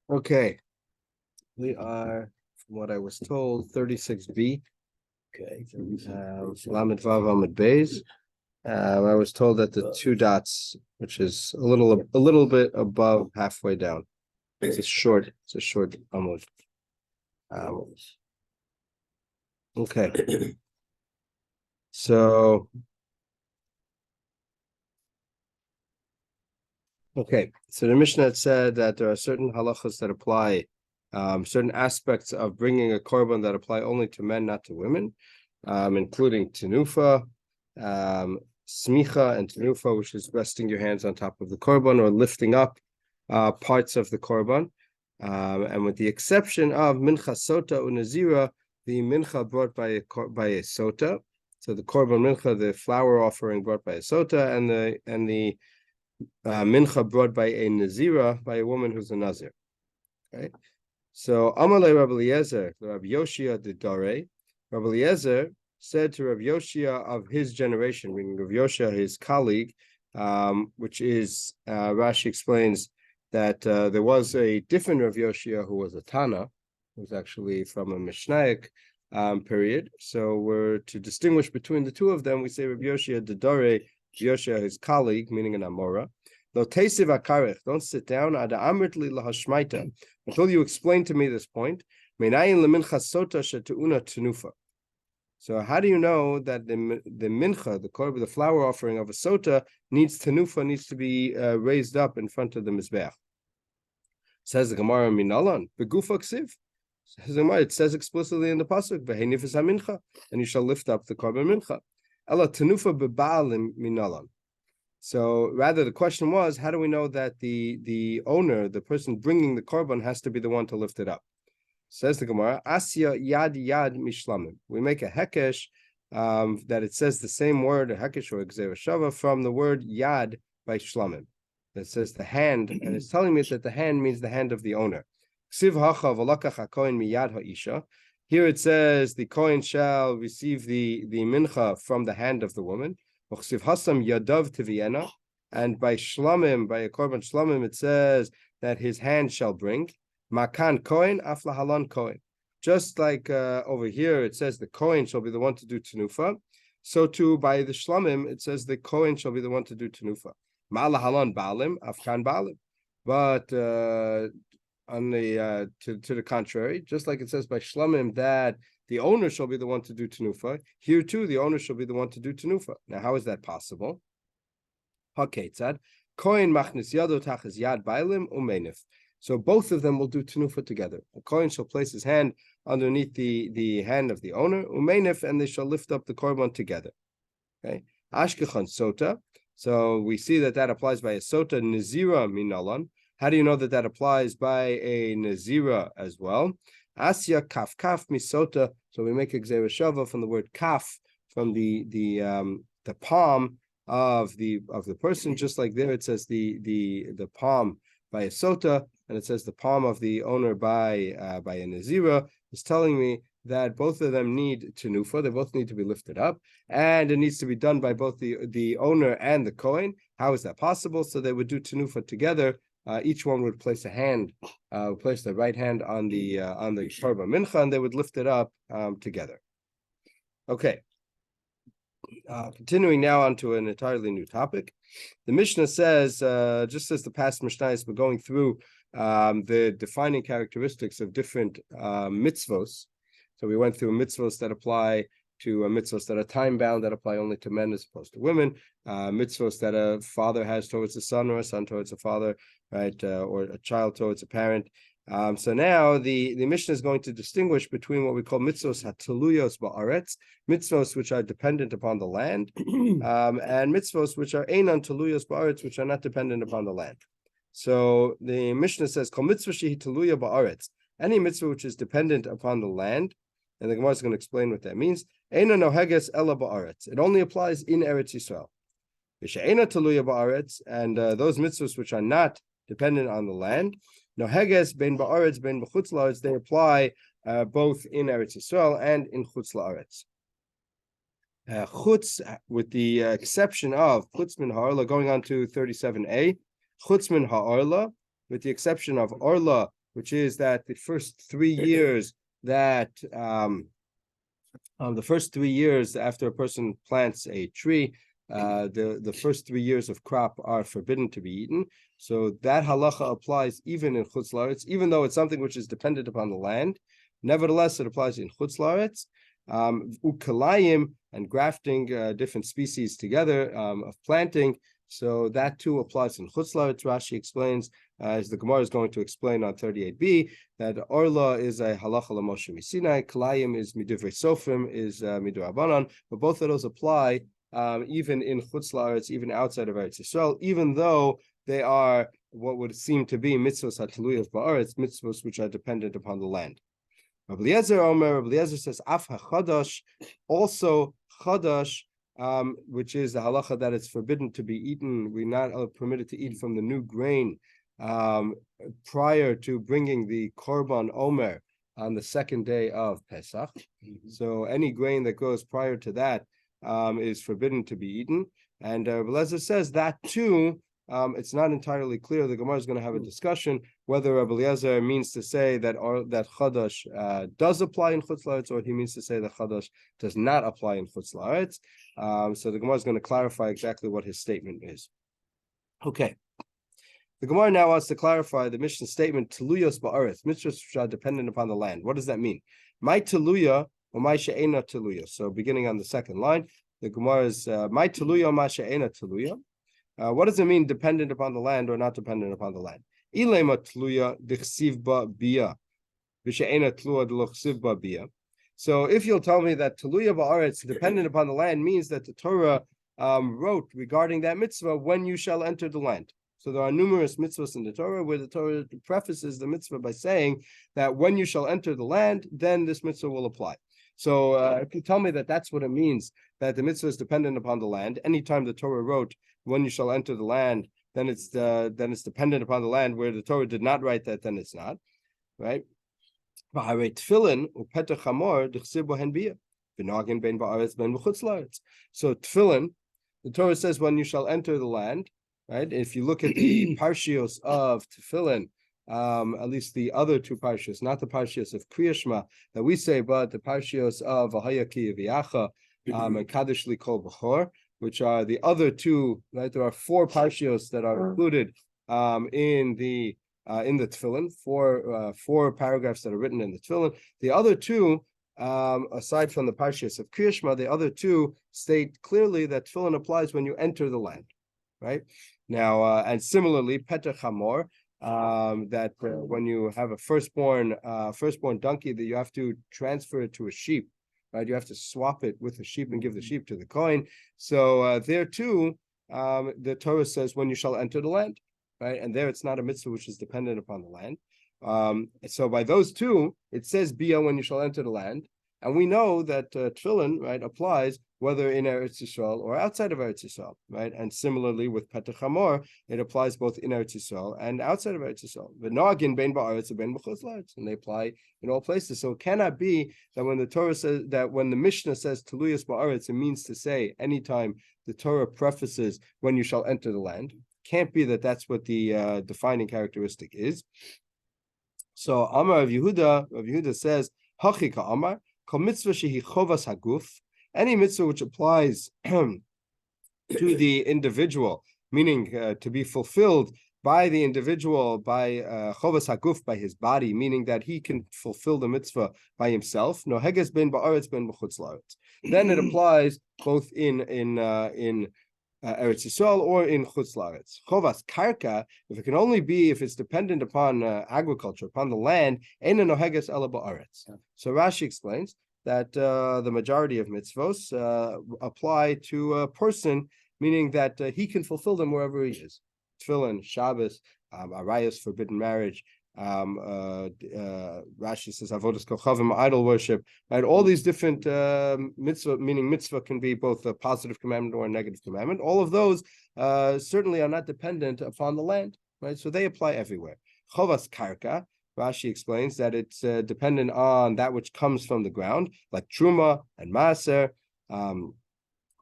Okay, we are, from what I was told, 36B. Okay, Lamed Vav Amud Beis. I was told that the two dots, which is a little bit above halfway down. It's a short Amud. Okay, so the Mishnah said that there are certain halachas that apply, certain aspects of bringing a korban that apply only to men, not to women, including tenufa, smicha, and tenufa, which is resting your hands on top of the korban or lifting up parts of the korban, and with the exception of mincha sota unazira, the mincha brought by a sota, so the korban mincha, the flour offering brought by a sota, and the mincha brought by a nazira, by a woman who's a nazir. Okay, so Amalei Rabbi Eliezer, Rabbi Yoshia the Dare, Rabbi Eliezer said to Rabbi Yoshia of his generation, meaning Rabbi Yoshia, his colleague, which is Rashi explains that there was a different Rabbi Yoshia who was a Tana, who was actually from a Mishnaic period. So we're to distinguish between the two of them. We say Rabbi Yoshia the Dare, Yoshia, his colleague, meaning an Amora. Don't sit down until you explain to me this point. So how do you know that the mincha, the korban, the flour offering of a sota needs tenufa, needs to be raised up in front of the mizbeach? Says the Gemara Minalan, begufa ksiv. Says the Gemara, it says explicitly in the pasuk, v'heinifes hamincha, and you shall lift up the korban mincha. Ela tenufa beba'alim minalan. So rather, the question was, how do we know that the owner, the person bringing the korban, has to be the one to lift it up? Says the Gemara, Asya yad mishlamim. We make a hekesh that it says the same word, a hekesh or gzera shava, from the word yad by shlamim. That says the hand, and it's telling me that the hand means the hand of the owner. Ksiv hacha v'lakach hakohen miyad ha'isha. Here it says the kohen shall receive the mincha from the hand of the woman. Ksiv hasam yadav tiviena, and by shlamim, by a korban shlamim, it says that his hand shall bring. Makan kohen afla halon kohen. Just like over here, it says the kohen shall be the one to do tenufa. So too by the shlamim, it says the kohen shall be the one to do tenufa. Ma'ala halon balim afkan balim. But on the to the contrary, just like it says by shlamim that the owner shall be the one to do tenufa, here too the owner shall be the one to do tenufa. Now, how is that possible? Haketzad kohen machnis yado tachas yad bailim umenif. So both of them will do tenufa together. A kohen shall place his hand underneath the hand of the owner, umenif, and they shall lift up the korban together. Okay, ashkechan sota. So we see that applies by a sota nazira minalan. How do you know that applies by a nazira as well? Asya kaf kaf misota. So we make a gzera shava from the word kaf, from the palm of the person. Just like there, it says the palm by a sota, and it says the palm of the owner by a nazira. Is telling me that both of them need tenufa. They both need to be lifted up, and it needs to be done by both the owner and the kohen. How is that possible? So they would do tenufa together. Each one would place place the right hand on the korban mincha, and they would lift it up together. Okay. Continuing now onto an entirely new topic, the Mishnah says, just as the past Mishnahs were going through the defining characteristics of different mitzvos. So we went through mitzvos that apply to mitzvos that are time-bound, that apply only to men as opposed to women, mitzvos that a father has towards a son or a son towards a father, right, or a child towards a parent. So now the Mishnah is going to distinguish between what we call mitzvos hataluyos ba'aretz, mitzvos which are dependent upon the land, and mitzvos which are einan taluyos ba'aretz, which are not dependent upon the land. So the Mishnah says, kol mitzvah shehi taluya ba'aretz, any mitzvah which is dependent upon the land, and the Gemara is going to explain what that means. Eina noheges ela ba'aretz. It only applies in Eretz Yisrael. V'she'eina taluya ba'aretz, and those mitzvahs which are not dependent on the land, noheges ben ba'aretz ben b'chutz la'aretz, they apply both in Eretz Yisrael and in chutz la'aretz. Chutz, with the exception of chutz min ha'orla, going on to 37a, chutz min ha'orla, with the exception of orla, which is that the first 3 years that the first 3 years after a person plants a tree, the first 3 years of crop are forbidden to be eaten. So that halacha applies even in Chutz La'aretz, even though it's something which is dependent upon the land. Nevertheless, it applies in Chutz La'aretz. Ukalayim and grafting different species together of planting. So that too applies in Chutz La'aretz. Rashi explains, as the Gemara is going to explain on 38b, that Orla is a halacha l'Moshe Misinai, Kalayim is midivrei sofrim, is midurabanan, but both of those apply even in Chutz La'aretz, even outside of Eretz Yisrael, even though they are what would seem to be mitzvos hataluyos ba'aretz, mitzvos which are dependent upon the land. Rabbi Eliezer says, Af ha-chadash, also chadash, which is the halacha that it's forbidden to be eaten. We're not permitted to eat from the new grain prior to bringing the korban omer on the second day of Pesach. So any grain that goes prior to that is forbidden to be eaten. And Rabbi Eliezer says that too. It's not entirely clear. The Gemara is going to have a discussion whether Rabbi Eliezer means to say that chadash does apply in Chutz La'aretz, or he means to say that chadash does not apply in Chutz La'aretz. So the Gemara is going to clarify exactly what his statement is. Okay. The Gemara now wants to clarify the Mishnah statement, Teluyos ba'aretz, mitzvahs which are dependent upon the land. What does that mean? My teluya or my she'ena teluya. So beginning on the second line, the Gemara is my teluya or my she'ena teluya. What does it mean dependent upon the land or not dependent upon the land? So if you'll tell me that teluya ba'aretz, dependent upon the land, means that the Torah wrote regarding that mitzvah, when you shall enter the land. So there are numerous mitzvahs in the Torah where the Torah prefaces the mitzvah by saying that when you shall enter the land, then this mitzvah will apply. So if you tell me that that's what it means, that the mitzvah is dependent upon the land, anytime the Torah wrote when you shall enter the land, then it's dependent upon the land. Where the Torah did not write that, then it's not, right? So tefillin, the Torah says when you shall enter the land, right? If you look at the parshios of tefillin, at least the other two parshios, not the parshios of Kriya Shema that we say, but the parshios of Vahaya Ki Yaviacha and Kadosh Li Kol B'chor, which are the other two, right? There are 4 parshios that are included in the tefillin, four paragraphs that are written in the tefillin. The other two, aside from the parshios of Kriya Shema, the other two state clearly that tefillin applies when you enter the land, right? Now, and similarly, Petach Hamor, that when you have a firstborn donkey, that you have to transfer it to a sheep. Right, you have to swap it with the sheep and give the sheep to the kohen. So there too, the Torah says when you shall enter the land, right? And there it's not a mitzvah which is dependent upon the land. So by those two, it says bia when you shall enter the land, and we know that tefillin, right, applies whether in Eretz Yisrael or outside of Eretz Yisrael, right? And similarly with Petach Hamor, it applies both in Eretz Yisrael and outside of Eretz Yisrael. V'nagin bein ba'aretz and bein b'chutz la'aretz, and they apply in all places. So it cannot be that when the Torah says that when the Mishnah says teluyos ba'aretz, it means to say anytime the Torah prefaces when you shall enter the land. Can't be that that's what the defining characteristic is. So Amar of Yehudah says hachi ka'amar kol mitzvah shehi chovas haguf. Any mitzvah which applies to the individual, meaning to be fulfilled by the individual, by chovas haguf, by his body, meaning that he can fulfill the mitzvah by himself. No heges ben ba'aretz ben b'chutz la'aretz. Then it applies both in Eretz Yisrael or in Chutz La'aretz. Chovas karka, if it can only be if it's dependent upon agriculture, upon the land, eina no heges ela ba'aretz. So Rashi explains that the majority of mitzvos apply to a person, meaning that he can fulfill them wherever he is. Tefillin, Shabbos, Arayos, forbidden marriage. Rashi says avodas kochavim, idol worship. Right, all these different mitzvah, meaning mitzvah can be both a positive commandment or a negative commandment. All of those certainly are not dependent upon the land, right? So they apply everywhere. Chovas karka, Rashi explains that it's dependent on that which comes from the ground, like truma and maaser.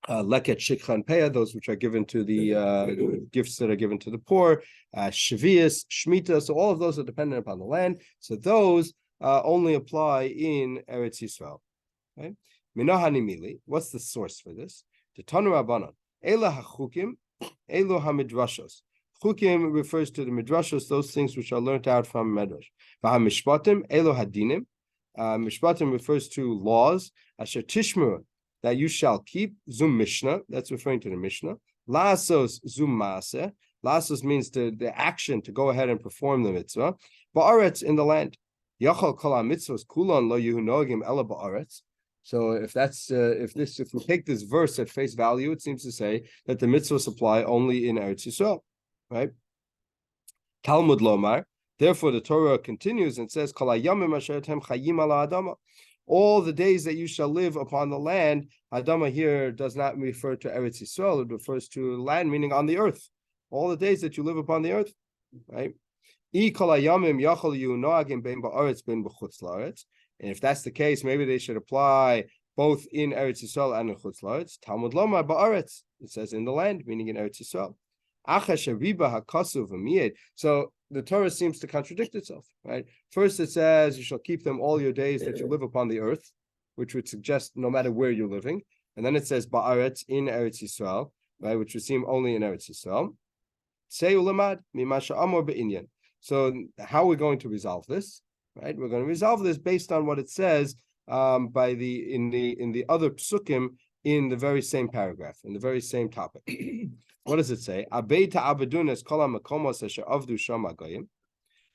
leket, shikha, and peah, those which are given to the gifts that are given to the poor, shvius, shmita, so all of those are dependent upon the land. So those only apply in Eretz Yisrael. Okay? Minahanimili, what's the source for this? The Tanu Rabbanan, Ela hachukim, Elo hamidrashos. Chukim refers to the midrashos, those things which are learnt out from medrash. V'hamishpatim, Elo hadinim. Mishpatim refers to laws. Asher tishmur, that you shall keep. Zum Mishnah, that's referring to the Mishnah. Lasos zum maaseh. Lasos means the action to go ahead and perform the mitzvah. Ba'aretz, in the land. Yachal kol ha-mitzvos kulon lo yehu nogim ela ba'aretz. So if we take this verse at face value, it seems to say that the mitzvahs apply only in Eretz Yisrael, right? Talmud lomar. Therefore, the Torah continues and says, "Kol hayamim asher etem chayim ala adama." All the days that you shall live upon the land. Adama here does not refer to Eretz Yisrael; it refers to land, meaning on the earth. All the days that you live upon the earth, right? And if that's the case, maybe they should apply both in Eretz Yisrael and in Chutz La'aretz. Talmud lomar ba'aretz. It says in the land, meaning in Eretz Yisrael. So the Torah seems to contradict itself, right? First it says you shall keep them all your days that you live upon the earth, which would suggest no matter where you're living. And then it says ba'aretz, in Eretz Yisrael, right, which would seem only in Eretz Yisrael. So how are we going to resolve this? Right, we're going to resolve this based on what it says in the other psukim in the very same paragraph, in the very same topic. What does it say?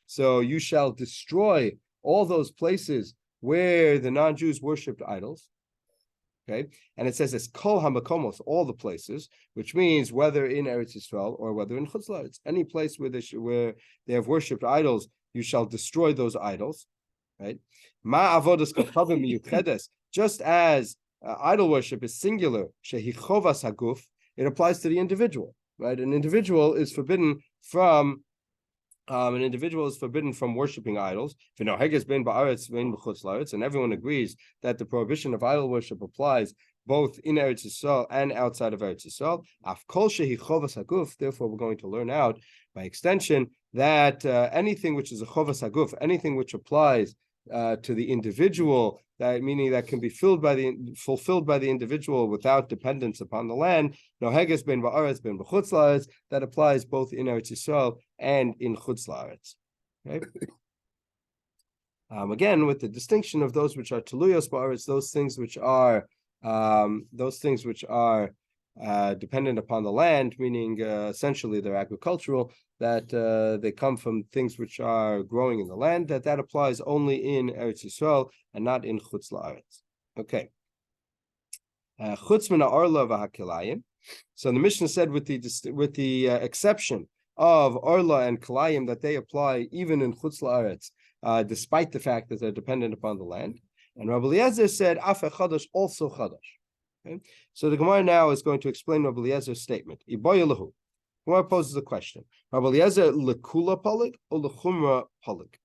So you shall destroy all those places where the non-Jews worshipped idols. Okay, and it says it's kol hamakomos, all the places, which means whether in Eretz Yisrael or whether in Chutz La'aretz, any place where they have worshipped idols, you shall destroy those idols, right? Ma avodas kachavim miyuchedes, just as idol worship is singular, shehi chovas haguf, it applies to the individual, right? An individual is forbidden from worshiping idols. And everyone agrees that the prohibition of idol worship applies both in Eretz Yisrael and outside of Eretz Yisrael. Therefore, we're going to learn out by extension that anything which is a chovas haguf, anything which applies to the individual, that meaning that can be fulfilled by the individual without dependence upon the land, noheges ben ba'aretz ben b'chutz la'aretz, that applies both in Eretz Yisrael and in Chutz La'aretz. Okay. Again, with the distinction of those which are teluyos ba'aretz, those things which are dependent upon the land, meaning essentially they're agricultural, that they come from things which are growing in the land, that applies only in Eretz Yisrael and not in Chutz La'aretz. Okay. Chutz min ha'orla v'hakilayim. So the Mishnah said with the exception of orla and kilayim that they apply even in Chutz La'aretz, despite the fact that they're dependent upon the land. And Rabbi Eliezer said afe chadash, also chadash. Okay? So the Gemara now is going to explain Rabbi Eliezer's statement. Iboya lahu. Gemara poses a question. Rabbi Eliezer lekula polig or lechumra polig?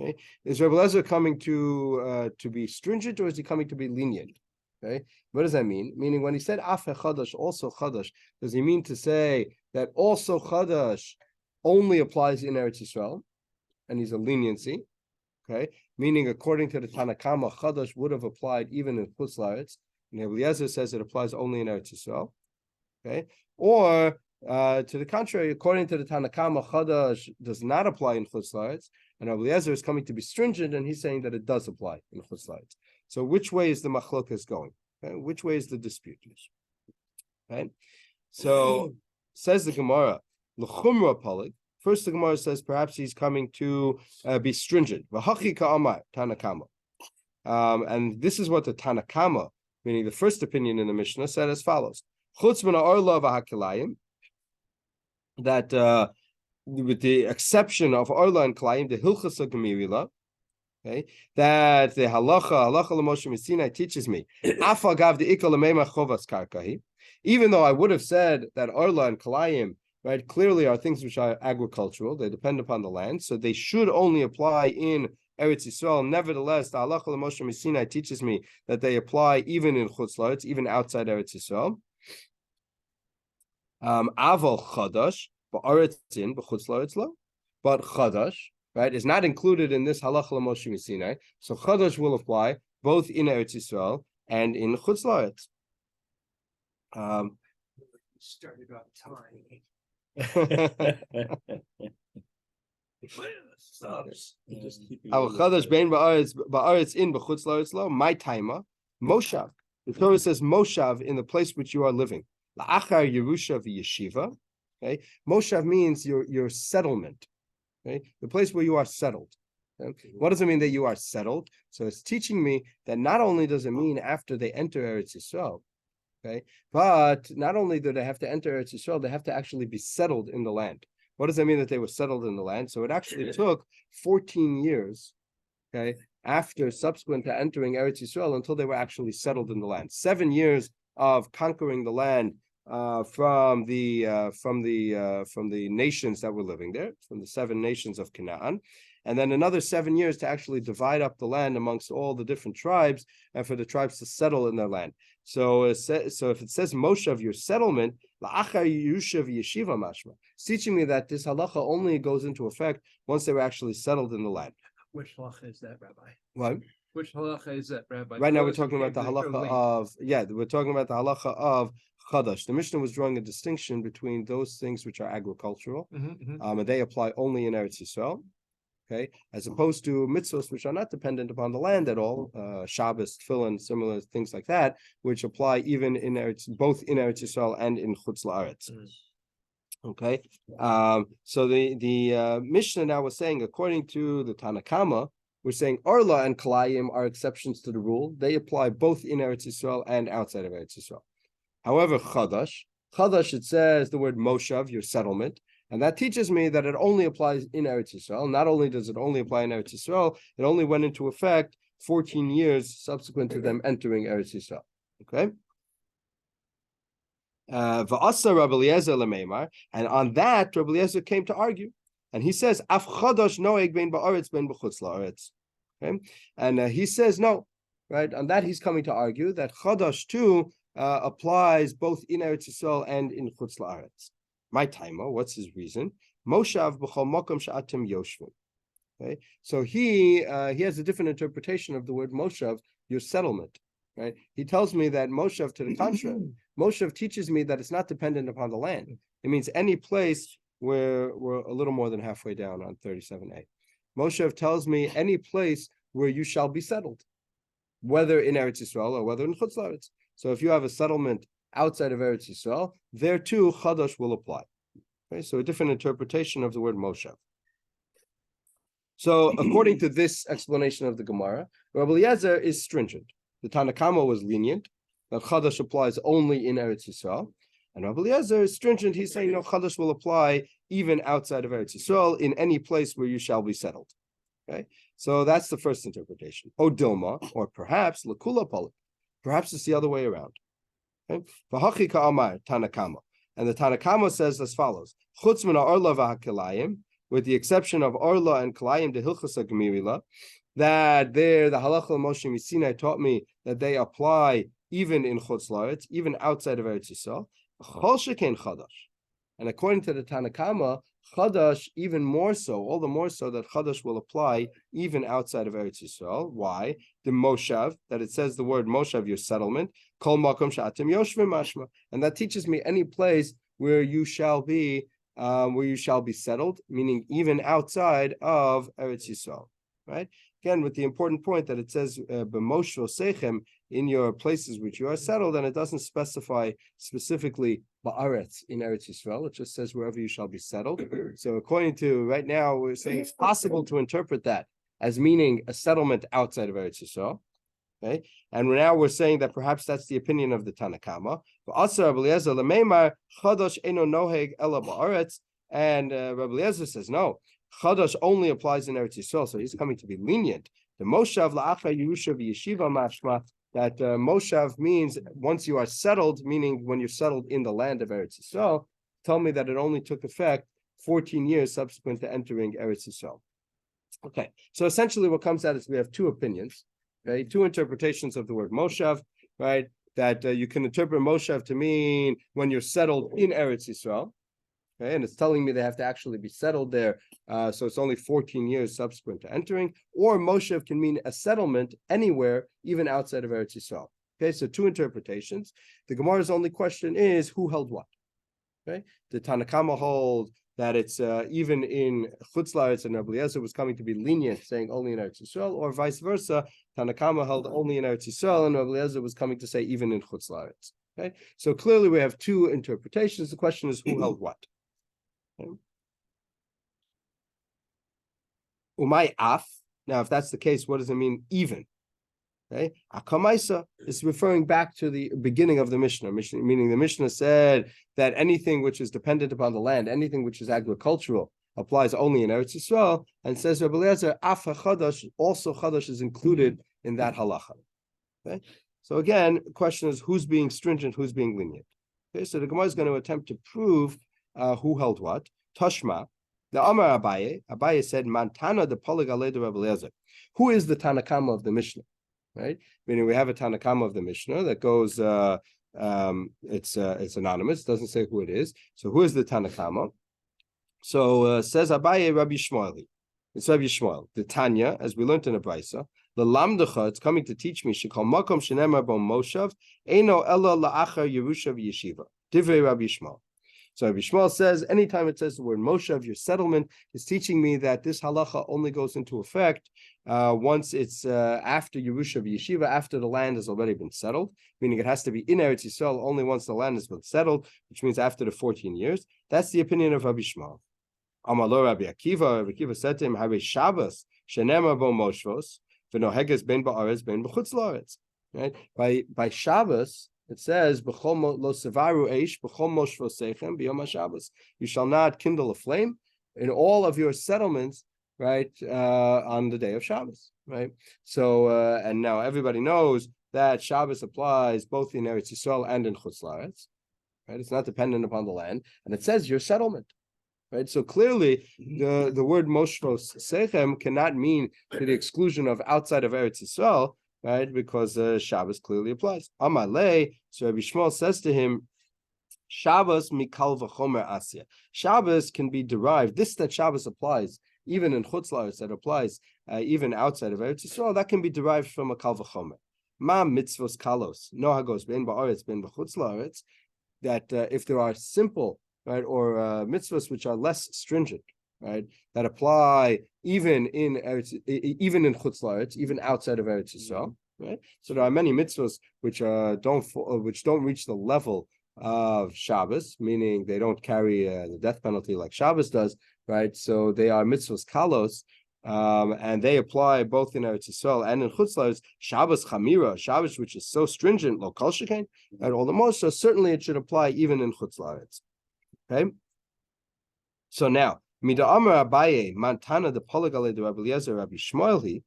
Okay, is Rabbi Eliezer coming to be stringent, or is he coming to be lenient? Okay, what does that mean? Meaning, when he said afe chadash, also chadash, does he mean to say that also chadash only applies in Eretz Yisrael, and he's a leniency? Okay, meaning according to the Tanakama, chadash would have applied even in Chutz La'aretz, and Rabbi Eliezer says it applies only in Eretz Yisrael. Okay, or to the contrary, according to the Tanakama, chadash does not apply in Chutz La'aretz, and Rabbi Eliezer is coming to be stringent, and he's saying that it does apply in Chutz La'aretz. So which way is the machlokas going? Okay? Which way is the dispute? Right? So says the Gemara, l'chumra polig. First, the Gemara says perhaps he's coming to be stringent. V'hachi ka'amar Tanakama, and this is what the Tanakama, meaning the first opinion in the Mishnah, said as follows: Chutz min ha'orla v'hakilayim, that with the exception of orla and kilayim, the hilchas gemirila. Okay, that the halacha l'Moshe Sinai teaches me, even though I would have said that orla and kilayim, right, clearly are things which are agricultural. They depend upon the land, so they should only apply in Eretz Yisrael. Nevertheless, the halacha l'Moshe Sinai teaches me that they apply even in Chutz La'aretz, even outside Eretz Yisrael. Aval chadash ba'aretzin b'chutz la'aretz lo, but chadash, right, is not included in this halacha l'Moshe Sinai. So chadash will apply both in Eretz Yisrael and in Chutz La'aretz. Started on Our chadash bein ba'aretz in b'chutz la'aretz lo, my timer moshav. The Torah says moshav in the place which you are living. La'achar yerusha v'yeshiva. Okay, moshav means your settlement. Okay, the place where you are settled. Okay? What does it mean that you are settled? So it's teaching me that not only does it mean after they enter Eretz Yisrael, okay, but not only do they have to enter Eretz Yisrael, they have to actually be settled in the land. What does that mean that they were settled in the land? So it actually took 14 years, okay, after subsequent to entering Eretz Yisrael until they were actually settled in the land. 7 years of conquering the land from the nations that were living there, from the 7 nations of Canaan, and then another 7 years to actually divide up the land amongst all the different tribes, and for the tribes to settle in their land. So if it says Moshav, your settlement, la'achar yushav yeshiva mashma, it's teaching me that this halacha only goes into effect once they were actually settled in the land. Which halacha is that, Rabbi? What? Which halacha is that, Rabbi? Right now we're talking about the halacha of, we're talking about the halacha of chadash. The Mishnah was drawing a distinction between those things which are agricultural, and they apply only in Eretz Yisrael, okay, as opposed to mitzvos which are not dependent upon the land at all, Shabbos, Tefillin, similar things like that, which apply even in both in Eretz Yisrael and in Chutz La'aretz. Okay, so the Mishnah now was saying, according to the Tanakama, we're saying Orla and Kalayim are exceptions to the rule. They apply both in Eretz Yisrael and outside of Eretz Yisrael. However, Chadash, it says the word Moshav, your settlement, and that teaches me that it only applies in Eretz Yisrael. Not only does it only apply in Eretz Yisrael, it only went into effect 14 years subsequent to them entering Eretz Yisrael. Okay. V'asa Rabbi Eliezer lemeimar, and on that Rabbi Eliezer came to argue, and he says af chadash noeg ben ba'aretz ben b'chutz la'aretz. Okay, and he says no, right? On that he's coming to argue that chadash too applies both in Eretz Yisrael and in chutz la'aretz. My timer, what's his reason? Moshav b'chol makom sha'atem yoshvim. Okay, so he has a different interpretation of the word Moshav, your settlement. Right? He tells me that Moshav, to the contrary, Moshav teaches me that it's not dependent upon the land. It means any place where we're a little more than halfway down on 37a. Moshav tells me any place where you shall be settled, whether in Eretz Yisrael or whether in Chutz La'aretz. So if you have a settlement outside of Eretz Yisrael, there too Chadash will apply. Okay, so a different interpretation of the word Moshav. So according to this explanation of the Gemara, Rabbi Eliezer is stringent. The Tanakama was lenient, that Chadash applies only in Eretz Yisrael. And Rabbi Eliezer is stringent. He's saying, no, Chadash will apply even outside of Eretz Yisrael in any place where you shall be settled. Okay, so that's the first interpretation. O Dilma, or perhaps Lakula Polik. Perhaps it's the other way around. Okay, V'hachi ka'amar Tanakama. And the Tanakama says as follows: Chutz min ha'orla v'ha'kilayim, with the exception of Orla and Kilayim, the Hilchasa Gemirila, that there, the Halacha Moshe Sinai taught me that they apply even in Chutz La'aretz, even outside of Eretz Yisrael. Chol sheken Chadash. And according to the Tanakama, Chadash even more so, all the more so that Chadash will apply even outside of Eretz Yisrael. Why? The Moshav, that it says the word Moshav, your settlement, Kol Makom Sha'atim Yoshvim Mashma. And that teaches me any place where you shall be settled, meaning even outside of Eretz Yisrael. Right? Again, with the important point that it says b'mosho sechem, in your places which you are settled, and it doesn't specify specifically ba'aretz in Eretz Yisrael. It just says wherever you shall be settled. So according to right now, we're saying it's possible to interpret that as meaning a settlement outside of Eretz Yisrael. Okay, and now we're saying that perhaps that's the opinion of the Tanakama. And Rabbi Eliezer says no. Chadash only applies in Eretz Yisrael, so he's coming to be lenient. The Moshav la'achar yerusha v'yeshiva mashma, that Moshav means once you are settled, meaning when you're settled in the land of Eretz Yisrael. tell me that it only took effect 14 years subsequent to entering Eretz Yisrael. Okay, so essentially what comes out is we have two opinions, okay, two interpretations of the word Moshav, right? That you can interpret Moshav to mean when you're settled in Eretz Yisrael, okay, and it's telling me they have to actually be settled there, so it's only 14 years subsequent to entering, or Moshav can mean a settlement anywhere, even outside of Eretz Yisrael. Okay, so two interpretations. The Gemara's only question is who held what? Okay, the Tanakama hold that it's even in Chutz La'aretz, and Rabbi Eliezer was coming to be lenient, saying only in Eretz Yisrael, or vice versa, Tanakama held only in Eretz Yisrael, and Rabbi Eliezer was coming to say even in Chutz La'aretz. Okay, so clearly we have two interpretations. The question is who held what? Okay. Umay af. Now, if that's the case, what does it mean even? Okay, Akamaisa is referring back to the beginning of the Mishnah, meaning the Mishnah said that anything which is dependent upon the land, anything which is agricultural, applies only in Eretz Yisrael, and says Rabbi Eliezer, Af HaChadash, also Chadash is included in that halacha. Okay, so again, the question is who's being stringent, who's being lenient. Okay, so the Gemara is going to attempt to prove who held what. Tashma, the Amar Abaye said, Mantana the Polig Alei de Rabbi Eliezer. Who is the Tanakama of the Mishnah? Right, meaning we have a Tanakama of the Mishnah that goes. It's anonymous; doesn't say who it is. So who is the Tanakama? So says Abaye Rabbi Shmuel. It's Rabbi Shmuel. The Tanya, as we learned in the Brisa, the Lamdacha. It's coming to teach me. Shekal Makom Shenemar Bo Moshav Eino Ella La'achar Yerusha V'Yeshiva. Divrei Rabbi Shmuel. So Rabbi Shmuel says, anytime it says the word Moshav, your settlement, is teaching me that this halacha only goes into effect once it's after Yerusha V'Yeshiva, after the land has already been settled, meaning it has to be in Eretz Yisrael only once the land has been settled, which means after the 14 years. That's the opinion of Rabbi Shmuel. Amalo Rabbi Akiva. Rabbi Akiva said to him, Hare Shabbos, Shenemar Bo Moshvos, V'Noheges Ben Ba'aretz Ben B'Chutz La'aretz. Right? By Shabbos, it says, you shall not kindle a flame in all of your settlements, right, on the day of Shabbos, right? So, and now everybody knows that Shabbos applies both in Eretz Yisrael and in Chutz La'aretz, right? It's not dependent upon the land, and it says your settlement, right? So clearly, the word Moshvos Sechem cannot mean to the exclusion of outside of Eretz Yisrael, right? Because Shabbos clearly applies. Amalei, so Rabbi Shmuel says to him, Shabbos mikal v'chomer asya. Shabbos can be derived. This that Shabbos applies, even in Chutz La'aretz, that applies even outside of Eretz Yisrael, that can be derived from a kal v'chomer. Ma mitzvos kalos. Noha goes ben ba'aretz ben b'chutz la'aretz. That if there are simple, right, or mitzvos which are less stringent, right, that apply even in Chutz La'aretz, even outside of Eretz Yisrael, right? So there are many mitzvahs which don't reach the level of Shabbos, meaning they don't carry the death penalty like Shabbos does, right? So they are mitzvahs kalos, and they apply both in Eretz Yisrael and in Chutz La'aretz. Shabbos chamira, Shabbos which is so stringent, lo kol shekain, and all the more so certainly it should apply even in Chutz La'aretz. Okay, so now. Mida Amar Abaye, Mantana the Poligale de Rabbi Eliezer, Rabbi Shmuel.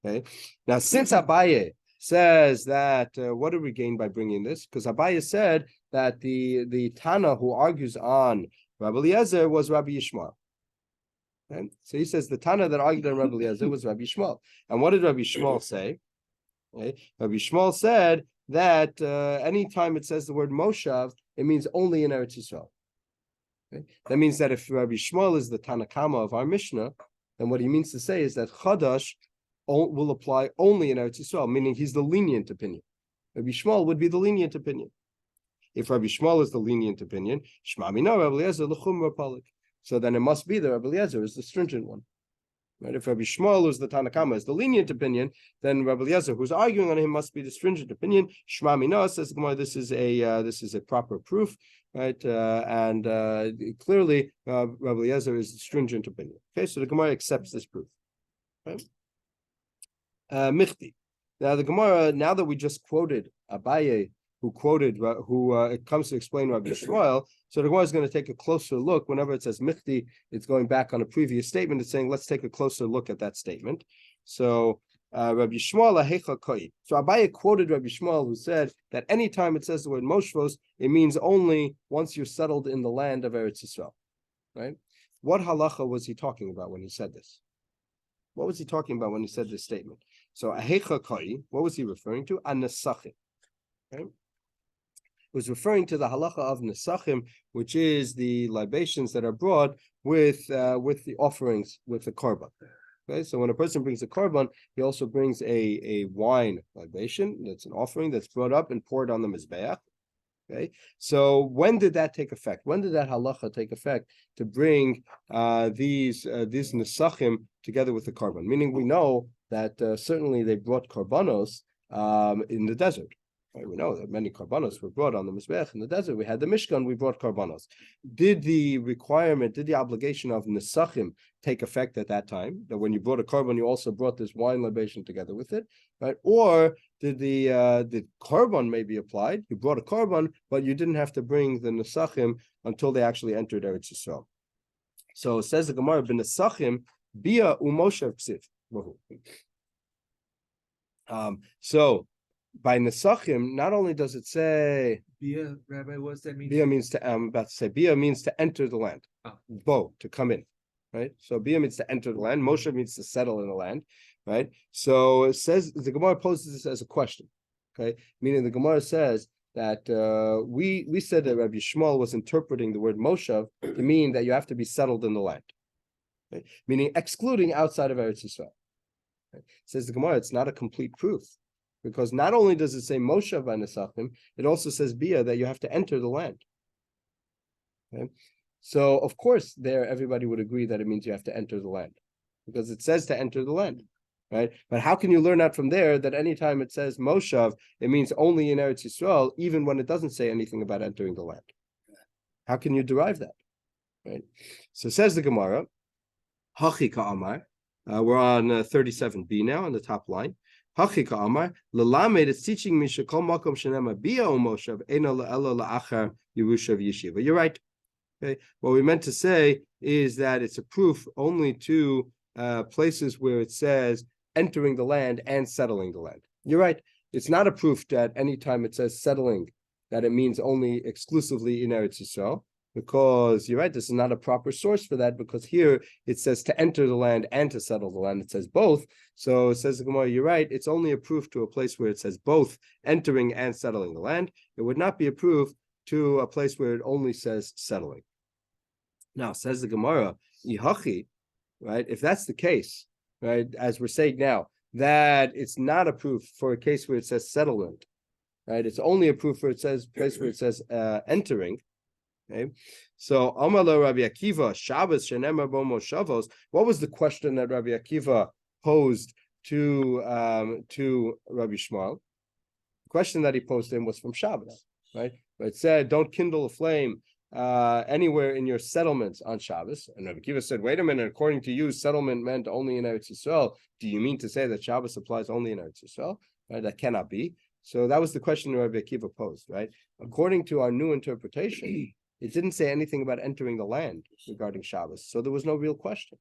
Okay. Now, since Abaye says that, what do we gain by bringing this? Because Abaye said that the Tana who argues on Rabbi Eliezer was Rabbi Yishmael. Okay. So he says the Tana that argued on Rabbi Eliezer was Rabbi Shmuel. And what did Rabbi Shmuel say? Okay. Rabbi Shmuel said that anytime it says the word Moshav, it means only in Eretz Yisrael. Okay. That means that if Rabbi Shmuel is the Tanakama of our Mishnah, then what he means to say is that Chadash will apply only in Eretz Yisrael, meaning he's the lenient opinion. Rabbi Shmuel would be the lenient opinion. If Rabbi Shmuel is the lenient opinion, Shma Mina Rabbi Eliezer l'chumra palik. So then it must be that Rabbi Eliezer is the stringent one. Right? If Rabbi Shmuel, who's the Tanakama, is the lenient opinion, then Rabbi Eliezer, who's arguing on him, must be the stringent opinion. Shma Mina says, this is a proper proof. Right, and clearly, Rabbi Eliezer is the stringent opinion. Okay, so the Gemara accepts this proof. Okay? Michti. Now the Gemara, now that we just quoted Abaye, it comes to explain Rabbi Shmuel. So the Gemara is going to take a closer look. Whenever it says Michti, it's going back on a previous statement. It's saying let's take a closer look at that statement. So Rabbi Shmuel Ahecha Koi. So Abaye quoted Rabbi Shmuel, who said that anytime it says the word Moshvos, it means only once you're settled in the land of Eretz Yisrael. Right? What halacha was he talking about when he said this? What was he talking about when he said this statement? So Ahecha Koi, what was he referring to? An-Nesachim. Right? It was referring to the halacha of Nesachim, which is the libations that are brought with the offerings, with the korban. Okay, so when a person brings a korban, he also brings a wine libation. That's an offering that's brought up and poured on the mizbeach. Okay, so when did that take effect? When did that halacha take effect to bring these nesachim together with the korban? Meaning, we know that certainly they brought korbanos in the desert. Right? We know that many korbanos were brought on the mizbeach in the desert. We had the Mishkan, we brought korbanos. Did the obligation of nesachim take effect at that time? That when you brought a korban, you also brought this wine libation together with it, right? Or did the korban maybe applied? You brought a korban, but you didn't have to bring the nesachim until they actually entered Eretz Yisrael. So it says the Gemara, "B'nesachim bia umoshev ksiv." So by nesachim, not only does it say Bia, Rabbi, what does that mean? Bia means to, I'm about to say, Bia means to enter the land. Bo, to come in, right? So Bia means to enter the land. Moshe means to settle in the land, right? So it says, the Gemara poses this as a question, okay? Meaning the Gemara says that we said that Rabbi Shmuel was interpreting the word Moshe to mean that you have to be settled in the land, right? Meaning excluding outside of Eretz Yisrael. Right? Says the Gemara, it's not a complete proof. Because not only does it say Moshe by Nesachim, it also says Bia that you have to enter the land. Okay? So of course, there everybody would agree that it means you have to enter the land, because it says to enter the land, right? But how can you learn out from there that anytime it says Moshe, it means only in Eretz Yisrael, even when it doesn't say anything about entering the land? How can you derive that? Right? So says the Gemara, Hachi Ka'amar. We're on 37b now on the top line. Hachika Amar, Lalamed is teaching me shekol makom shenema bia umoshav eno la'elo la'achar yerushav yeshiva. You're right. Okay. What we meant to say is that it's a proof only to places where it says entering the land and settling the land. You're right. It's not a proof that any time it says settling, that it means only exclusively in Eretz Yisrael. Because you're right, this is not a proper source for that, because here it says to enter the land and to settle the land. It says both. So it says the Gemara, you're right, it's only a proof to a place where it says both entering and settling the land. It would not be a proof to a place where it only says settling. Now, says the Gemara, Ihachi, right? If that's the case, right, as we're saying now, that it's not a proof for a case where it says settlement, right? It's only a proof for place where it says entering. Okay, so Amalo Rabbi Akiva, Shabbos Shenemar Bo Moshavos. What was the question that Rabbi Akiva posed to Rabbi Shmuel? The question that he posed to him was from Shabbos, right? It said, "Don't kindle a flame anywhere in your settlements on Shabbos." And Rabbi Akiva said, "Wait a minute. According to you, settlement meant only in Eretz Yisrael. Do you mean to say that Shabbos applies only in Eretz Yisrael? Right? That cannot be." So that was the question that Rabbi Akiva posed, right? According to our new interpretation, it didn't say anything about entering the land regarding Shabbos, so there was no real question.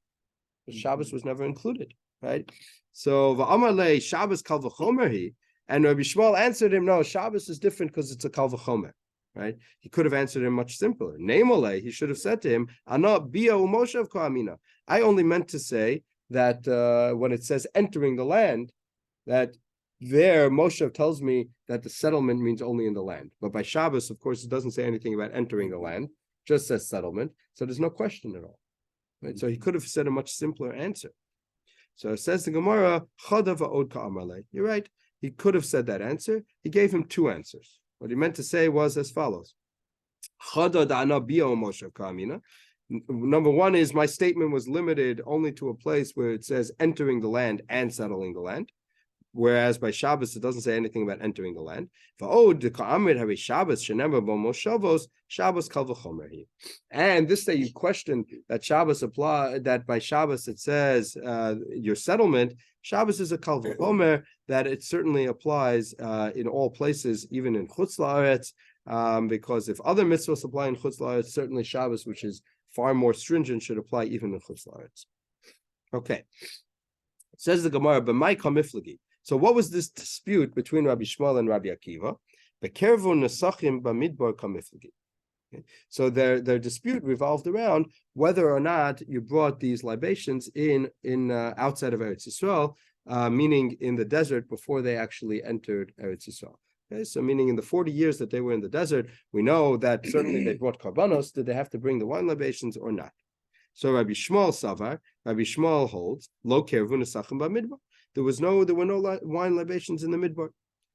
Shabbos was never included, right? So va'amalei Shabbos kal v'chomer, and Rabbi Shmuel answered him, no, Shabbos is different because it's a kal v'chomer, right? He could have answered him much simpler. Namely, he should have said to him, "Ana bia umoshav ka'amina." I only meant to say that when it says entering the land, that there, Moshe tells me that the settlement means only in the land. But by Shabbos, of course, it doesn't say anything about entering the land, just says settlement. So there's no question at all. Right? So he could have said a much simpler answer. So it says the Gemara, Chada va'od ka'amarle. You're right. He could have said that answer. He gave him two answers. What he meant to say was as follows. Chada da'ana bia Moshe ka'amina. Number one is my statement was limited only to a place where it says entering the land and settling the land. Whereas by Shabbos, it doesn't say anything about entering the land. And this day you question that Shabbos apply, that by Shabbos it says your settlement. Shabbos is a kal v'chomer, that it certainly applies in all places, even in Chutz La'aretz, because if other mitzvahs apply in Chutz La'aretz, certainly Shabbos, which is far more stringent, should apply even in Chutz La'aretz. Okay. Says the Gemara, "B'mai kamiflagi." So what was this dispute between Rabbi Shmuel and Rabbi Akiva? Bekervu nesachim b'midbar kamiflagi. So their dispute revolved around whether or not you brought these libations in outside of Eretz Yisrael, meaning in the desert before they actually entered Eretz Yisrael. Okay, so meaning in the 40 years that they were in the desert, we know that certainly they brought karbanos. Did they have to bring the wine libations or not? So Rabbi Shmuel Savar, Rabbi Shmuel holds lo kervu nesachim b'midbar. There were no wine libations in the midbar.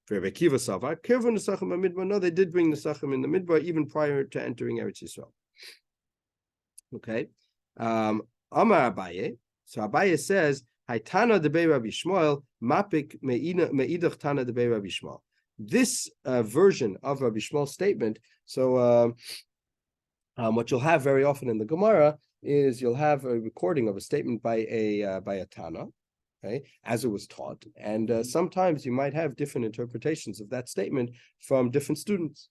For Rabbi Akiva Savar, kervu nesachim b'midbar. No, they did bring nesachim in the midbar even prior to entering Eretz Yisrael. Okay, Amar Abaye. So Abaye says, "Haytana debei Rabbi Shmuel mapik meidach tana debei Rabbi Shmuel." This version of Rabbi Shmuel's statement. So what you'll have very often in the Gemara is you'll have a recording of a statement by a Tana, okay, as it was taught, and sometimes you might have different interpretations of that statement from different students.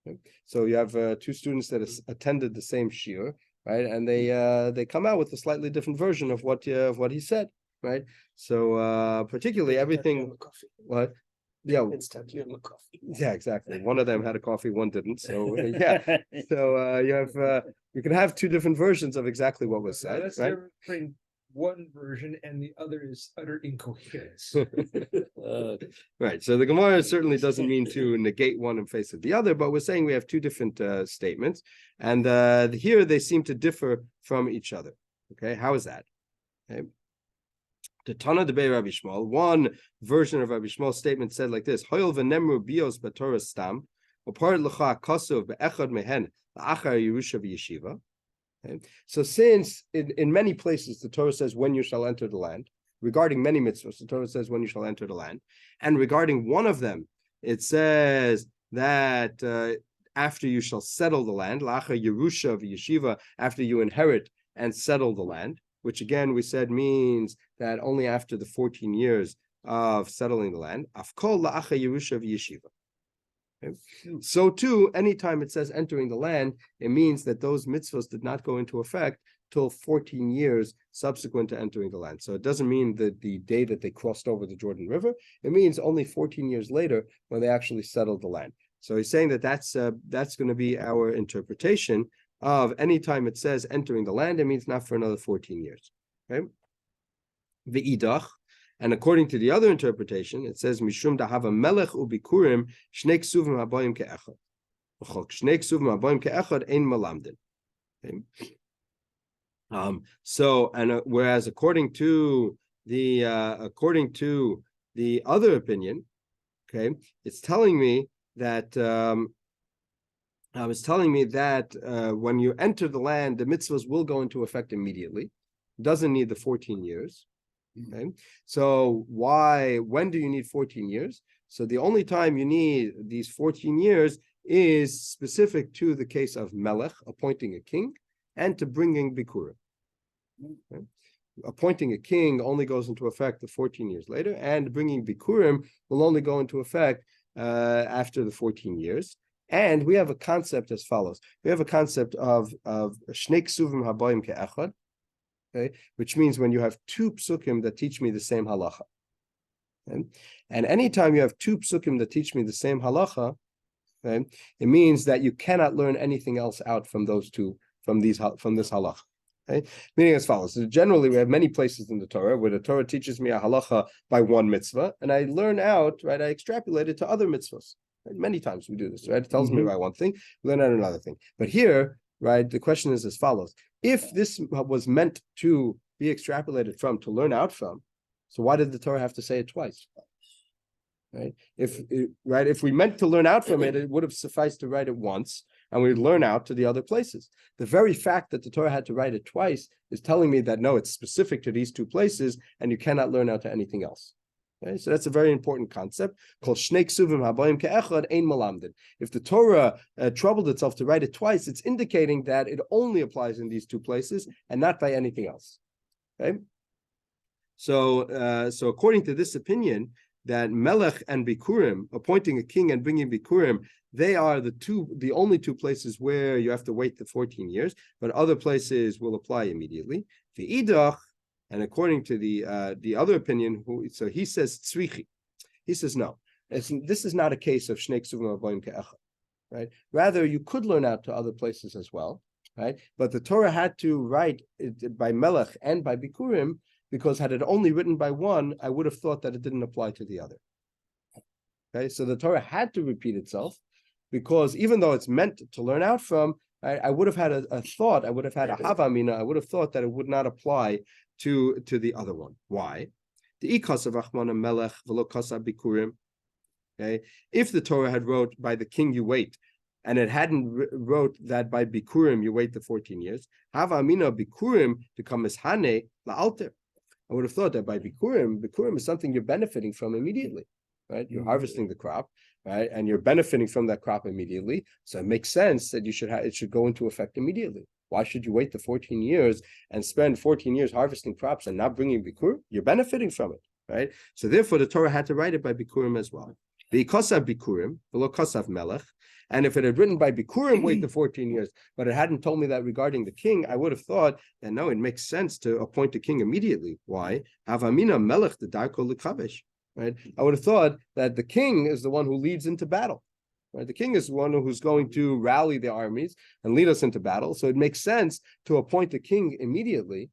Okay? So you have two students that attended the same shiur, right, and they come out with a slightly different version of what he said, right? So particularly everything. What? Yeah, yeah, exactly. One of them had a coffee, one didn't. So yeah, so you can have two different versions of exactly what was said. That's right? One version, and the other is utter incoherence. Right. So the Gemara certainly doesn't mean to negate one in face of the other, but we're saying we have two different statements, and here they seem to differ from each other. Okay, how is that? Okay. The Tana debei Rabbi Shmuel, one version of Rabbi Shmuel's statement said like this: Hoyel v'nemru bios b'Torah stam, u'par l'cha kasuv be'echad mehen la'achar Yerusha v'yeshiva. So since in many places the Torah says when you shall enter the land, regarding many mitzvahs, the Torah says when you shall enter the land, and regarding one of them, it says that after you shall settle the land, la'achar Yerusha v'yeshiva, after you inherit and settle the land, which again we said means that only after the 14 years of settling the land. Afkol la'acha Yerusha v'yeshiva. Okay. So too, anytime it says entering the land, it means that those mitzvahs did not go into effect till 14 years subsequent to entering the land. So it doesn't mean that the day that they crossed over the Jordan River. It means only 14 years later when they actually settled the land. So he's saying that that's going to be our interpretation of any time it says entering the land, it means not for another 14 years. Okay. Ve'idach, and according to the other interpretation, it says mishum dahava melech ubikurim shnei ksuvim habayim ke'echad. Shnei ksuvim habayim ke'echad ein malamdin. So, and whereas according to the other opinion, okay, it's telling me that when you enter the land, the mitzvahs will go into effect immediately. Doesn't need the 14 years. Okay, so when do you need 14 years? So the only time you need these 14 years is specific to the case of melech, appointing a king, and to bringing bikurim. Okay. Appointing a king only goes into effect the 14 years later, and bringing bikurim will only go into effect after the 14 years. And we have a concept as follows. We have a concept of shnei ksuvim habayim ke'echad, okay, which means when you have two psukim that teach me the same halacha. Okay? And anytime you have two psukim that teach me the same halacha, okay, it means that you cannot learn anything else out from those two, from this halacha. Okay? Meaning as follows. So generally, we have many places in the Torah where the Torah teaches me a halacha by one mitzvah, and I learn out, right, I extrapolate it to other mitzvahs. Right? Many times we do this, right? It tells me about one thing, learn out another thing. But here, right, the question is as follows. If this was meant to be extrapolated from, to learn out from, so why did the Torah have to say it twice? Right? If we meant to learn out from it, it would have sufficed to write it once, and we'd learn out to the other places. The very fact that the Torah had to write it twice is telling me that no, it's specific to these two places, and you cannot learn out to anything else. Okay, so that's a very important concept called shnei ksuvim habayim ke'echad ein malamdin. If the Torah troubled itself to write it twice, it's indicating that it only applies in these two places and not by anything else. Okay, so according to this opinion, that melech and bikurim, appointing a king and bringing bikurim, they are the only two places where you have to wait the 14 years, but other places will apply immediately. V'idach, And according to the other opinion, so he says tzrichi. He says no. This is not a case of shnei ksuvim avoim ke'echad, right? Rather, you could learn out to other places as well, right? But the Torah had to write it by melech and by bikurim, because had it only written by one, I would have thought that it didn't apply to the other. Okay, so the Torah had to repeat itself, because even though it's meant to learn out from, I would have had a thought, I would have had a havamina, I would have thought that it would not apply to the other one. Why? The ikasav achmana melech v'lo kasav bikurim. Okay, if the Torah had wrote by the king you wait, and it hadn't wrote that by bikurim you wait the 14 years, havamina bikurim to come as hane la'alter. I would have thought that by bikurim is something you're benefiting from immediately, right? You're harvesting the crop, right, and you're benefiting from that crop immediately. So it makes sense that it should go into effect immediately. Why should you wait the 14 years and spend 14 years harvesting crops and not bringing bikurim? You're benefiting from it, right? So therefore, the Torah had to write it by bikurim as well. The kosav bikurim, below kosav melech. And if it had written by bikurim, wait the 14 years, but it hadn't told me that regarding the king, I would have thought that no, it makes sense to appoint a king immediately. Why? Havamina melech the darko l'kavesh. Right? I would have thought that the king is the one who leads into battle. Right? The king is the one who's going to rally the armies and lead us into battle. So it makes sense to appoint a king immediately.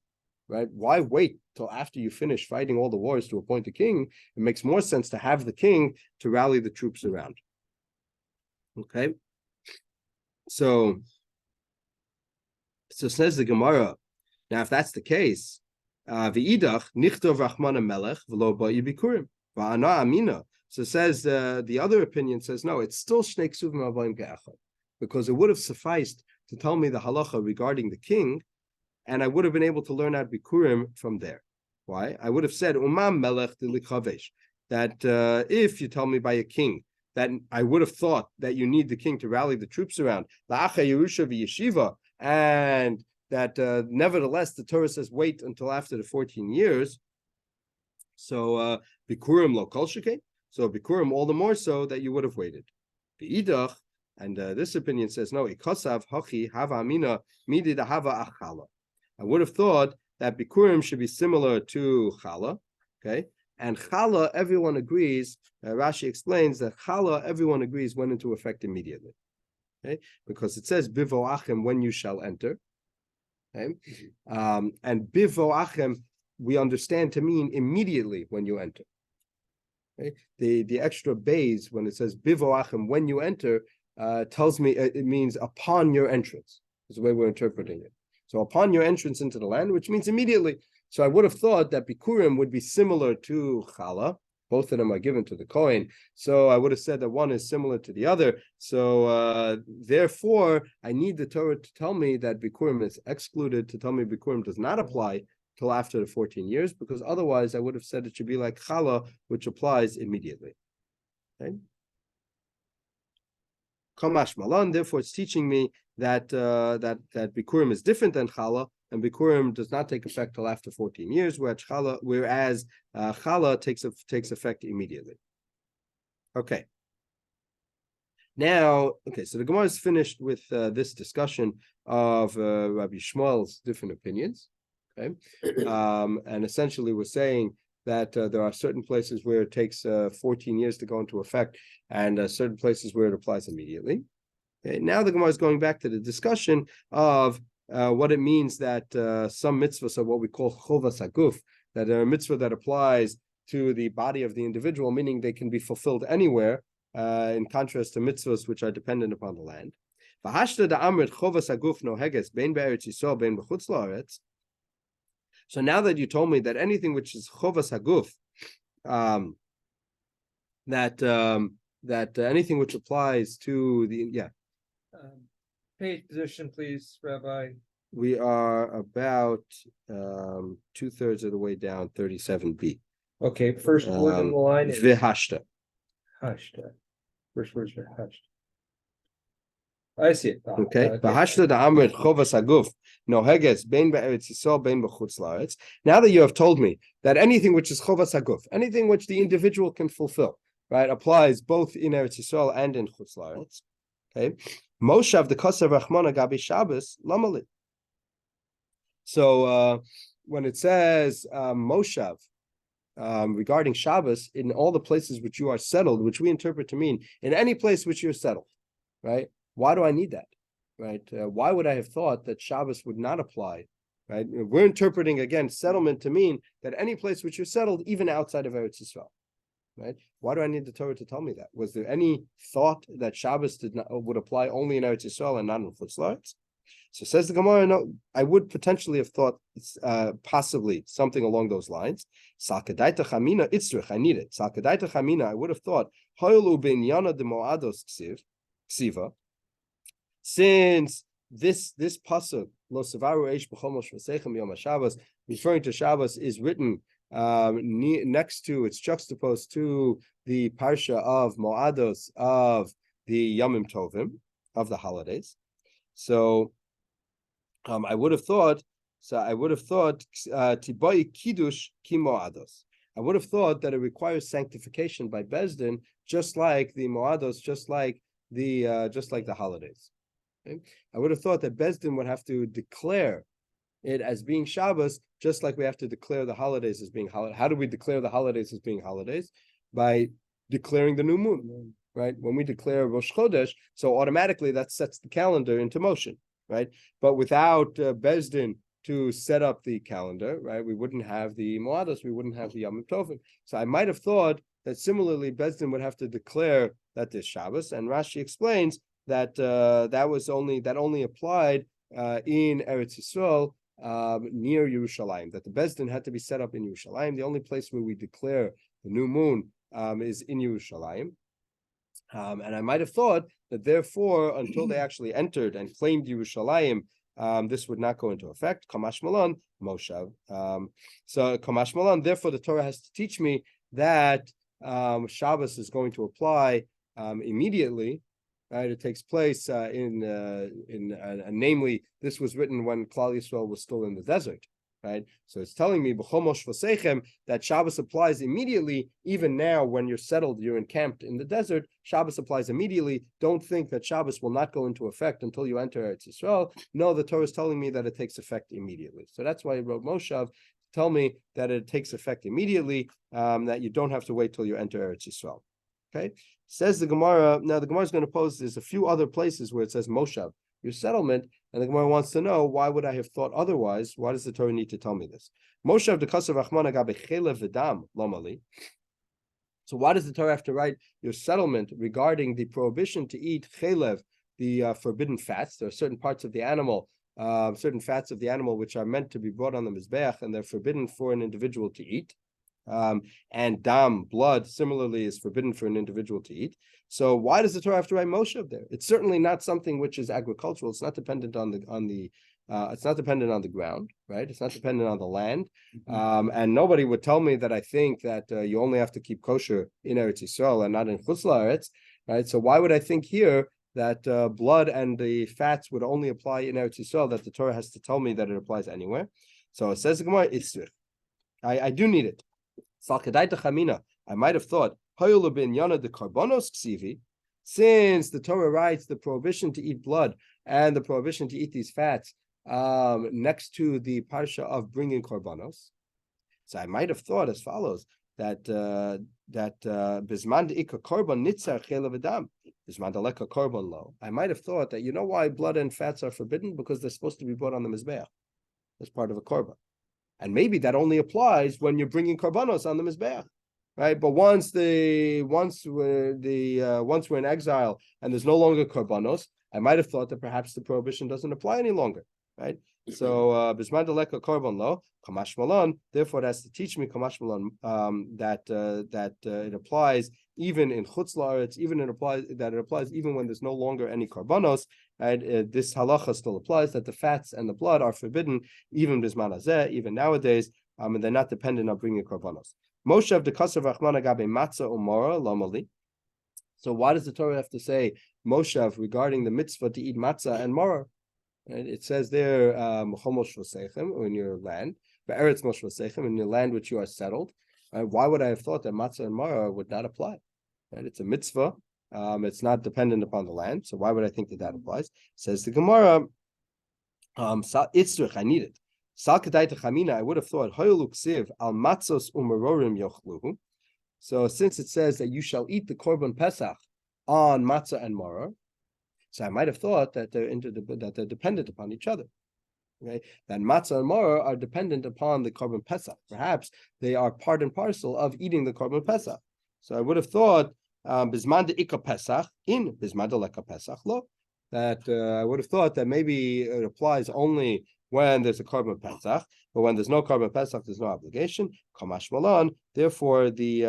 Right? Why wait till after you finish fighting all the wars to appoint a king? It makes more sense to have the king to rally the troops around. Okay. So says the Gemara. Now, if that's the case, v'idach nichtov rachmana melech v'lo ba'i bikurim v'ana amina. So says the other opinion says no, it's still shnei ksuvim avoim ke'echad, because it would have sufficed to tell me the halacha regarding the king, and I would have been able to learn out bikurim from there. Why? I would have said umam melech d'likavesh, that if you tell me by a king, that I would have thought that you need the king to rally the troops around, la'acha yerusha v'yeshiva, and that nevertheless the Torah says wait until after the 14 years. So bikurim lo kol shekei. So bikurim all the more so that you would have waited. V'idach, and this opinion says no. Ikosav hachi hava amina midid hava achala. I would have thought that bikurim should be similar to chala. Okay. And chala, everyone agrees. Rashi explains that chala, everyone agrees, went into effect immediately. Okay, because it says bivoachem, when you shall enter. Okay, and bivoachem we understand to mean immediately when you enter. Okay, the extra bays when it says bivoachem, when you enter, tells me it means upon your entrance. Is the way we're interpreting it. So upon your entrance into the land, which means immediately. So I would have thought that bikurim would be similar to chala. Both of them are given to the Kohen. So I would have said that one is similar to the other. So therefore, I need the Torah to tell me that bikurim is excluded, to tell me bikurim does not apply till after the 14 years, because otherwise I would have said it should be like chala, which applies immediately. Okay? Kamash malan, therefore it's teaching me that that bikurim is different than chala, and bikurim does not take effect till after 14 years, whereas chala takes effect immediately. Okay. Now, so the Gemara is finished with this discussion of Rabbi Shmuel's different opinions. Okay, and essentially we're saying that there are certain places where it takes 14 years to go into effect, and certain places where it applies immediately. Okay, now the Gemara is going back to the discussion of what it means that some mitzvahs are what we call chovas haguf, that are a mitzvah that applies to the body of the individual, meaning they can be fulfilled anywhere, in contrast to mitzvahs which are dependent upon the land. So now that you told me that anything which is chovas haguf, that anything which applies to the page position, please, Rabbi. We are about 2/3 of the way down, 37b. Okay, first word in the line is v'hashta. hashta. First words are hushed. I see it. Okay. V'hashta da'amrit chovas haguf noheges bein be'eretz Yisrael bein b'chutz la'aretz. Now that you have told me that anything which is chovas haguf, anything which the individual can fulfill, right, applies both in Eretz Yisrael and in chutz la'aretz. Okay. Moshav the kosav rachmana gabi Shabbos lamali. So when it says Moshav regarding Shabbos, in all the places which you are settled, which we interpret to mean in any place which you're settled, right? Why do I need that, right? Why would I have thought that Shabbos would not apply, right? We're interpreting again settlement to mean that any place which you're settled, even outside of Eretz Yisrael, right? Why do I need the Torah to tell me that? Was there any thought that Shabbos would apply only in Eretz Yisrael and not in Chutz La'aretz? So says the Gemara, no, I would potentially have thought possibly something along those lines. Sakadaita chamina itzrich, I need it. Sakadaita chamina, I would have thought, hoylu binyana de moados ksiva. Since this pasuk, lo sevaru eish b'chol mosh v'seichem yom HaShabbos, referring to Shabbos, is written next to, it's juxtaposed to the parsha of moados of the Yomim Tovim, of the holidays. So I would have thought tibai kiddush kimoados. I would have thought that it requires sanctification by Bezdin, just like the moados, just like the holidays. Okay? I would have thought that Bezdin would have to declare it as being Shabbos, just like we have to declare the holidays as being holidays. How do we declare the holidays as being holidays? By declaring the new moon, right? When we declare Rosh Chodesh, so automatically that sets the calendar into motion, right? But without Bezdin to set up the calendar, right, we wouldn't have the Moados, we wouldn't have the Yom Tovim. So I might have thought that similarly Bezdin would have to declare that this Shabbos, and Rashi explains that that only applied in Eretz Yisrael near Yerushalayim, that the Bezdin had to be set up in Yerushalayim. The only place where we declare the new moon is in Yerushalayim. And I might have thought that therefore, until they actually entered and claimed Yerushalayim, this would not go into effect. Kamash Malan, Moshav. So Kamash Malan, therefore the Torah has to teach me that Shabbos is going to apply immediately. Right, it takes place namely, this was written when Klal Yisrael was still in the desert. Right, so it's telling me that Shabbos applies immediately. Even now, when you're settled, you're encamped in the desert. Shabbos applies immediately. Don't think that Shabbos will not go into effect until you enter Eretz Yisrael. No, the Torah is telling me that it takes effect immediately. So that's why he wrote Moshav. Tell me that it takes effect immediately. That you don't have to wait till you enter Eretz Yisrael. Okay, says the Gemara. Now the Gemara is going to pose. There's a few other places where it says Moshav, your settlement. And the Gemara wants to know, why would I have thought otherwise? Why does the Torah need to tell me this? Moshav dekasav Rachmana gabe chelev v'dam lomali. So why does the Torah have to write your settlement regarding the prohibition to eat chelev, the forbidden fats? There are certain parts of the animal, certain fats of the animal which are meant to be brought on the mizbeach, and they're forbidden for an individual to eat. And dam, blood, similarly is forbidden for an individual to eat. So why does the Torah have to write Moshav there? It's certainly not something which is agricultural. It's not dependent on the it's not dependent on the ground, right? It's not dependent on the land. And nobody would tell me that I think that you only have to keep kosher in Eretz Yisrael and not in Chutz La'aretz, right? So why would I think here that blood and the fats would only apply in Eretz Yisrael, that the Torah has to tell me that it applies anywhere? So it says the Gemara, I do need it. I might have thought, since the Torah writes the prohibition to eat blood and the prohibition to eat these fats next to the parsha of bringing korbanos, so I might have thought as follows, that bisman de'ika korban nitzar chelav v'dam, bisman de'leka korban lo. I might have thought that, you know why blood and fats are forbidden? Because they're supposed to be brought on the mizbeach as part of a korban. And maybe that only applies when you're bringing korbanos on the mizbeach, right? But once we're in exile and there's no longer korbanos, I might have thought that perhaps the prohibition doesn't apply any longer, right? So bisman deleka korban lo kamash malan. Therefore, that's to teach me kamash malan that it applies even in chutz la'aretz, it applies even when there's no longer any korbanos. Right? This halacha still applies, that the fats and the blood are forbidden even bisman hazeh, even nowadays, and they're not dependent on bringing korbanos. Moshav dekasav rachmana gabe matzah umora lomali. So why does the Torah have to say Moshav regarding the mitzvah to eat matzah and maror? Right? It says there, in your land, in your land which you are settled. Why would I have thought that matzah and maror would not apply? Right? It's a mitzvah. It's not dependent upon the land. So why would I think that applies? Says the Gemara, I need it. I would have thought al matzos umerorim yochluhu. So since it says that you shall eat the korban pesach on matzah and maror, so I might have thought that they're dependent upon each other. Okay, that matzah and maror are dependent upon the korban pesach. Perhaps they are part and parcel of eating the korban pesach. So I would have thought bisman de ika pesach in bisman de leka pesach lo. That I would have thought that maybe it applies only when there's a korban pesach, but when there's no korban pesach, there's no obligation. Kamash malan. Therefore, the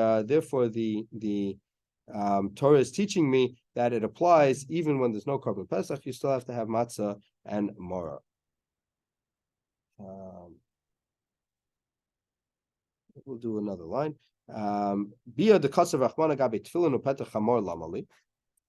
Torah is teaching me that it applies even when there's no korban pesach. You still have to have matzah and maror. We'll do another line. Bia de kasav rachmana gabe tefillin upetach hamor lamali.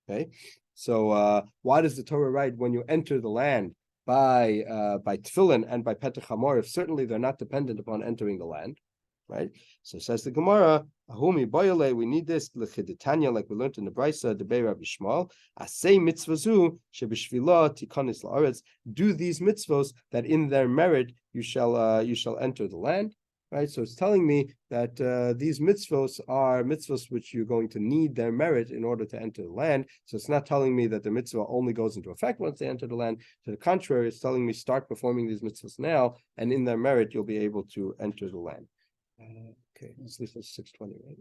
Okay, so why does the Torah write when you enter the land by tefillin and by petach hamor? If certainly they're not dependent upon entering the land, right? So says the Gemara, ahumi boyale. We need this l'chiditanya, like we learned in the Brisa, the Bei Rabbi Shmuel. Asay mitzvazu shebishvila tikanis la'aretz. Do these mitzvos that in their merit you shall enter the land. Right, so it's telling me that these mitzvos are mitzvos which you're going to need their merit in order to enter the land. So it's not telling me that the mitzvah only goes into effect once they enter the land. To the contrary, it's telling me start performing these mitzvos now, and in their merit you'll be able to enter the land. Okay, this is 6:20, right?